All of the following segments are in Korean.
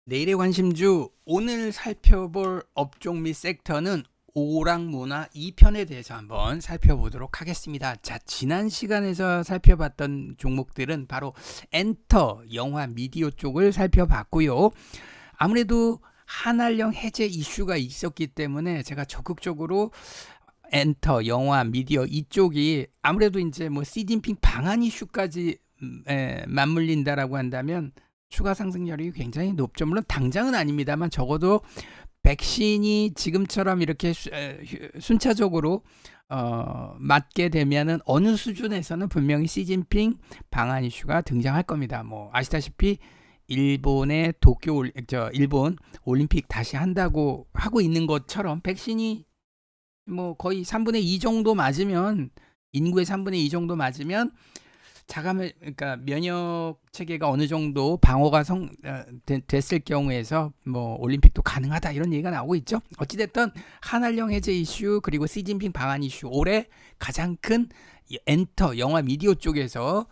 내일의 관심주 오늘 살펴볼 업종 및 섹터는 오락문화 2편에 대해서 한번 살펴보도록 하겠습니다. 자, 지난 시간에서 살펴봤던 종목들은 바로 엔터, 영화, 미디어 쪽을 살펴봤고요. 아무래도 한알령 해제 이슈가 있었기 때문에 제가 적극적으로 엔터, 영화, 미디어 이쪽이 아무래도 이제 뭐 시진핑 방한 이슈까지 맞물린다라고 한다면 추가 상승률이 굉장히 높죠. 물론 당장은 아닙니다만 적어도 백신이 지금처럼 이렇게 순차적으로 맞게 되면은 어느 수준에서는 분명히 시진핑 방한 이슈가 등장할 겁니다. 뭐 아시다시피 일본의 일본 올림픽 다시 한다고 하고 있는 것처럼 백신이 뭐 거의 3분의 2 정도 맞으면 인구의 3분의 2 정도 맞으면 그러니까 면역 체계가 어느 정도 방어가 됐을 경우에서 뭐 올림픽도 가능하다 이런 얘기가 나오고 있죠. 어찌됐든 한알령 해제 이슈 그리고 시진핑 방한 이슈 올해 가장 큰 엔터 영화 미디어 쪽에서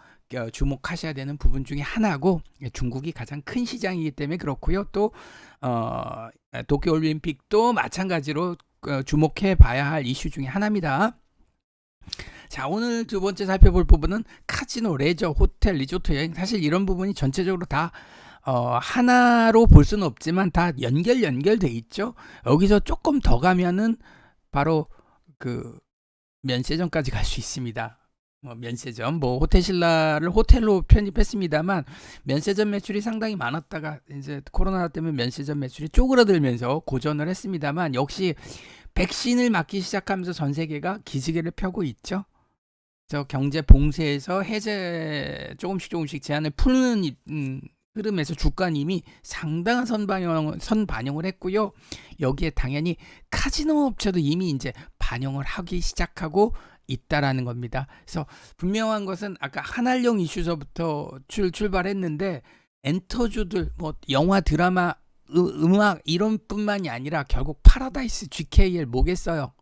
주목하셔야 되는 부분 중에 하나고 중국이 가장 큰 시장이기 때문에 그렇고요. 또 도쿄올림픽도 마찬가지로 주목해 봐야 할 이슈 중에 하나입니다. 자, 오늘 두 번째 살펴볼 부분은 카지노, 레저, 호텔, 리조트 여행. 사실 이런 부분이 전체적으로 다 하나로 볼 수는 없지만 다 연결돼 있죠. 여기서 조금 더 가면은 바로 그 면세점까지 갈 수 있습니다. 면세점, 뭐 호텔신라를 호텔로 편입했습니다만 면세점 매출이 상당히 많았다가 이제 코로나 때문에 면세점 매출이 쪼그라들면서 고전을 했습니다만 역시 백신을 맞기 시작하면서 전 세계가 기지개를 펴고 있죠. 저 경제 봉쇄에서 해제 조금씩 제한을 푸는 흐름에서 주가님이 상당한 선반영을 했고요. 여기에 당연히 카지노 업체도 이미 이제 반영을 하기 시작하고 있다라는 겁니다. 그래서 분명한 것은 아까 한알령 이슈서부터 출발했는데 엔터주들 뭐 영화 드라마 음악 이런 뿐만이 아니라 결국 파라다이스 GKL 뭐겠어요?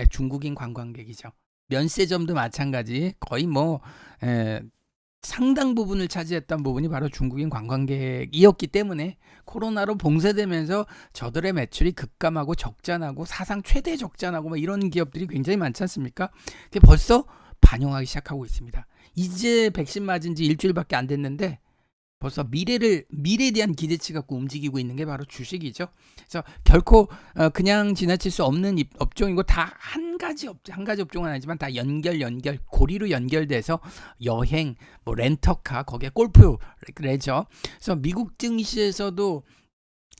중국인 관광객이죠. 면세점도 마찬가지 거의 뭐 상당 부분을 차지했던 부분이 바로 중국인 관광객이었기 때문에 코로나로 봉쇄되면서 저들의 매출이 급감하고 적자나고 사상 최대 적자나고 뭐 이런 기업들이 굉장히 많지 않습니까? 그게 벌써 반영하기 시작하고 있습니다. 이제 백신 맞은 지 일주일밖에 안 됐는데 벌써 미래에 대한 기대치 갖고 움직이고 있는 게 바로 주식이죠. 그래서 결코 그냥 지나칠 수 없는 업종이고 다 한 가지 업종은 아니지만 다 고리로 연결돼서 여행, 뭐 렌터카, 거기에 골프, 레저. 그래서 미국 증시에서도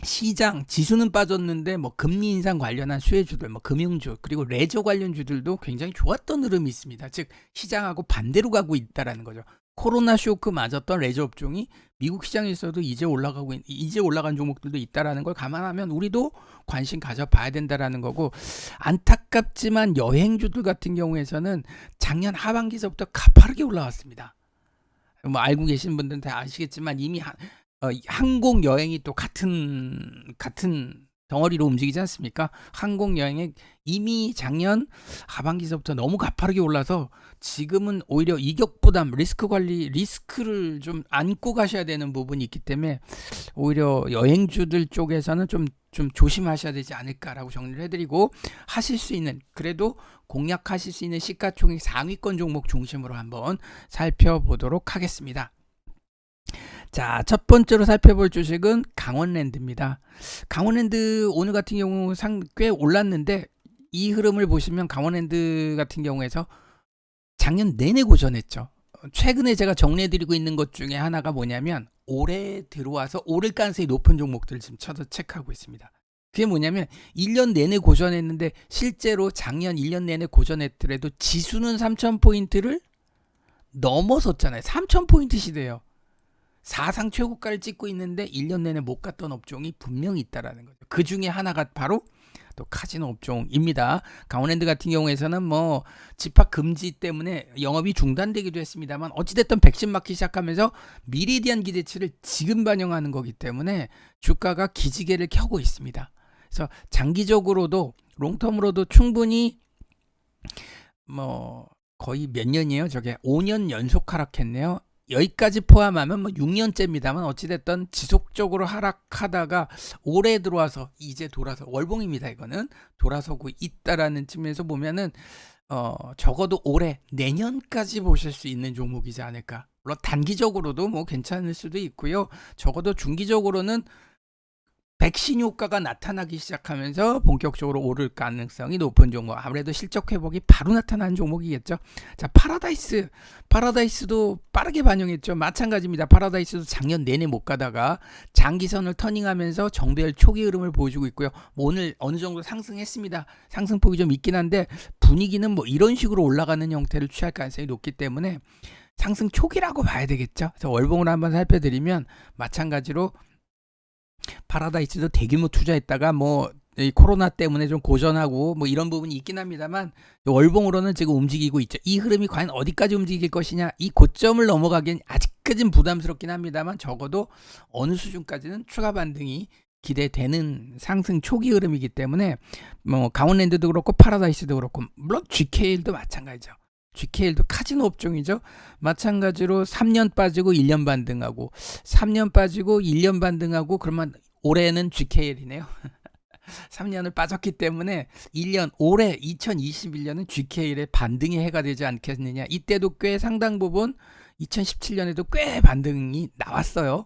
시장 지수는 빠졌는데 뭐 금리 인상 관련한 수혜주들, 뭐 금융주 그리고 레저 관련주들도 굉장히 좋았던 흐름이 있습니다. 즉 시장하고 반대로 가고 있다라는 거죠. 코로나 쇼크 맞았던 레저 업종이 미국 시장에서도 이제 올라간 종목들도 있다라는 걸 감안하면 우리도 관심 가져봐야 된다라는 거고, 안타깝지만 여행주들 같은 경우에서는 작년 하반기서부터 가파르게 올라왔습니다. 뭐 알고 계신 분들은 다 아시겠지만 이미 항공 여행이 또 같은 덩어리로 움직이지 않습니까? 항공 여행이 이미 작년 하반기서부터 너무 가파르게 올라서 지금은 오히려 이격부담, 리스크를 좀 안고 가셔야 되는 부분이 있기 때문에 오히려 여행주들 쪽에서는 좀 조심하셔야 되지 않을까라고 정리를 해드리고, 하실 수 있는, 그래도 공략하실 수 있는 시가총액 상위권 종목 중심으로 한번 살펴보도록 하겠습니다. 자, 첫 번째로 살펴볼 주식은 강원랜드입니다. 강원랜드 오늘 같은 경우 꽤 올랐는데 이 흐름을 보시면 강원랜드 같은 경우에서 작년 내내 고전했죠. 최근에 제가 정리해드리고 있는 것 중에 하나가 뭐냐면 올해 들어와서 오를 가능성이 높은 종목들을 지금 쳐서 체크하고 있습니다. 그게 뭐냐면 1년 내내 고전했는데 실제로 작년 1년 내내 고전했더라도 지수는 3,000포인트를 넘어섰잖아요. 3,000포인트 시대예요. 사상 최고가를 찍고 있는데 1년 내내 못 갔던 업종이 분명히 있다라는 거죠. 그 중에 하나가 바로 또 카지노 업종입니다. 강원랜드 같은 경우에서는 뭐 집합 금지 때문에 영업이 중단되기도 했습니다만 어찌됐든 백신 맞기 시작하면서 미래에 대한 기대치를 지금 반영하는 거기 때문에 주가가 기지개를 켜고 있습니다. 그래서 장기적으로도 롱텀으로도 충분히 뭐 거의 몇 년이에요? 저게 5년 연속 하락했네요. 여기까지 포함하면 뭐 6년째입니다만 어찌됐든 지속적으로 하락하다가 올해 들어와서 이제 돌아서 월봉입니다. 이거는 돌아서고 있다라는 측면에서 보면은 적어도 올해 내년까지 보실 수 있는 종목이지 않을까. 물론 단기적으로도 뭐 괜찮을 수도 있고요. 적어도 중기적으로는 백신 효과가 나타나기 시작하면서 본격적으로 오를 가능성이 높은 종목. 아무래도 실적 회복이 바로 나타나는 종목이겠죠. 자, 파라다이스도 빠르게 반영했죠. 마찬가지입니다. 파라다이스도 작년 내내 못 가다가 장기선을 터닝하면서 정배열 초기 흐름을 보여주고 있고요. 뭐 오늘 어느 정도 상승했습니다. 상승폭이 좀 있긴 한데 분위기는 뭐 이런 식으로 올라가는 형태를 취할 가능성이 높기 때문에 상승 초기라고 봐야 되겠죠. 그래서 월봉으로 한번 살펴드리면 마찬가지로 파라다이스도 대규모 투자했다가 뭐 이 코로나 때문에 좀 고전하고 뭐 이런 부분이 있긴 합니다만 월봉으로는 지금 움직이고 있죠. 이 흐름이 과연 어디까지 움직일 것이냐, 이 고점을 넘어가기엔 아직까진 부담스럽긴 합니다만 적어도 어느 수준까지는 추가 반등이 기대되는 상승 초기 흐름이기 때문에 뭐 강원랜드도 그렇고 파라다이스도 그렇고 물론 GKL도 마찬가지죠. GKL도 카지노 업종이죠. 마찬가지로 3년 빠지고 1년 반등하고 3년 빠지고 1년 반등하고 그러면 올해는 GKL이네요. 3년을 빠졌기 때문에 1년 올해 2021년은 GKL의 반등의 해가 되지 않겠느냐. 이때도 꽤 상당 부분 2017년에도 꽤 반등이 나왔어요.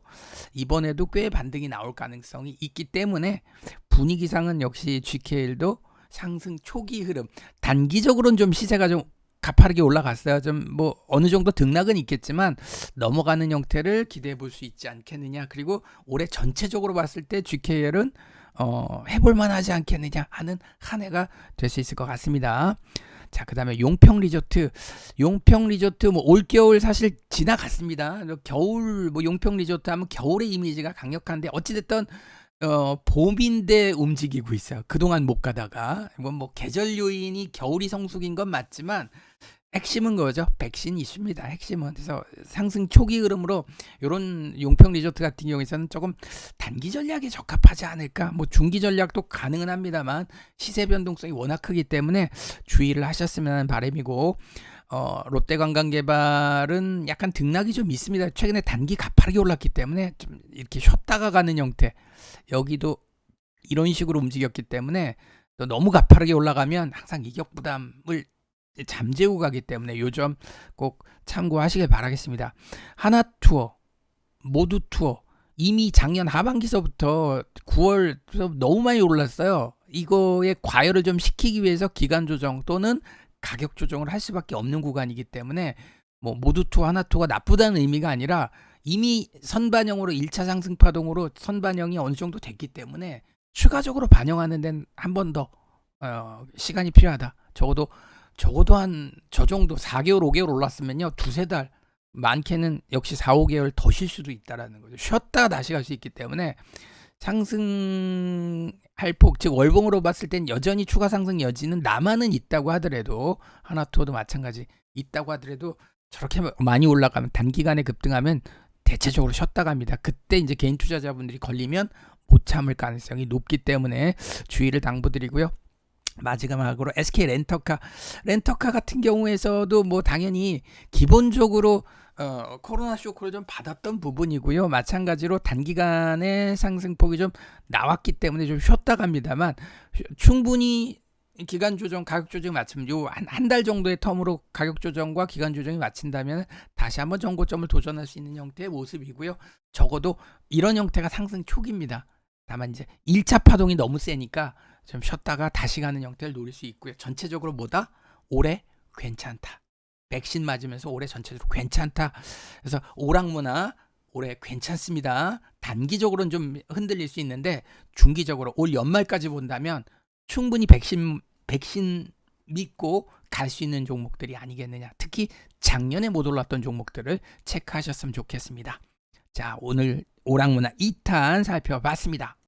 이번에도 꽤 반등이 나올 가능성이 있기 때문에 분위기상은 역시 GKL도 상승 초기 흐름. 단기적으로는 좀 시세가 좀 가파르게 올라갔어요. 좀 뭐 어느 정도 등락은 있겠지만 넘어가는 형태를 기대해 볼 수 있지 않겠느냐. 그리고 올해 전체적으로 봤을 때 GKL은 해볼만 하지 않겠느냐 하는 한 해가 될 수 있을 것 같습니다. 자, 그 다음에 용평 리조트 뭐 올겨울 사실 지나갔습니다. 겨울 뭐 용평 리조트 하면 겨울의 이미지가 강력한데 어찌됐든 봄인데 움직이고 있어요. 그동안 못 가다가 이건 뭐 계절 요인이 겨울이 성수기인 건 맞지만 핵심은 거죠. 백신 이슈입니다. 핵심은. 그래서 상승 초기 흐름으로 이런 용평 리조트 같은 경우에는 조금 단기 전략에 적합하지 않을까. 뭐 중기 전략도 가능은 합니다만 시세 변동성이 워낙 크기 때문에 주의를 하셨으면 하는 바람이고 롯데관광개발은 약간 등락이 좀 있습니다. 최근에 단기 가파르게 올랐기 때문에 좀 이렇게 쉬었다가 가는 형태. 여기도 이런 식으로 움직였기 때문에 또 너무 가파르게 올라가면 항상 이격 부담을 잠재우고 가기 때문에 요 점 꼭 참고하시길 바라겠습니다. 하나투어, 모두투어 이미 작년 하반기서부터 9월 너무 많이 올랐어요. 이거의 과열을 좀 시키기 위해서 기간 조정 또는 가격 조정을 할 수밖에 없는 구간이기 때문에 뭐 모두투어, 하나투어가 나쁘다는 의미가 아니라 이미 선반영으로 1차 상승 파동으로 선반영이 어느 정도 됐기 때문에 추가적으로 반영하는 데는 한 번 더 시간이 필요하다. 적어도 한 저 정도 4개월, 5개월 올랐으면요. 두세 달, 많게는 역시 4, 5개월 더 쉴 수도 있다라는 거죠. 쉬었다가 다시 갈 수 있기 때문에 상승할 폭, 즉 월봉으로 봤을 땐 여전히 추가 상승 여지는 남아는 있다고 하더라도 하나투어도 마찬가지 있다고 하더라도 저렇게 많이 올라가면 단기간에 급등하면 대체적으로 쉬었다 갑니다. 그때 이제 개인 투자자분들이 걸리면 못 참을 가능성이 높기 때문에 주의를 당부드리고요. 마지막으로 SK 렌터카 같은 경우에서도 뭐 당연히 기본적으로 코로나 쇼크를 좀 받았던 부분이고요. 마찬가지로 단기간에 상승폭이 좀 나왔기 때문에 좀 쉬었다 갑니다만 충분히 기간 조정, 가격 조정이 맞추면 요 한 달 정도의 텀으로 가격 조정과 기간 조정이 맞춘다면 다시 한번 정고점을 도전할 수 있는 형태의 모습이고요. 적어도 이런 형태가 상승 초기입니다. 다만 이제 1차 파동이 너무 세니까 좀 쉬었다가 다시 가는 형태를 노릴 수 있고요. 전체적으로 뭐다? 올해 괜찮다. 백신 맞으면서 올해 전체적으로 괜찮다. 그래서 오락문화 올해 괜찮습니다. 단기적으로는 좀 흔들릴 수 있는데 중기적으로 올 연말까지 본다면 충분히 백신 믿고 갈 수 있는 종목들이 아니겠느냐. 특히 작년에 못 올랐던 종목들을 체크하셨으면 좋겠습니다. 자, 오늘 오락문화 2탄 살펴봤습니다.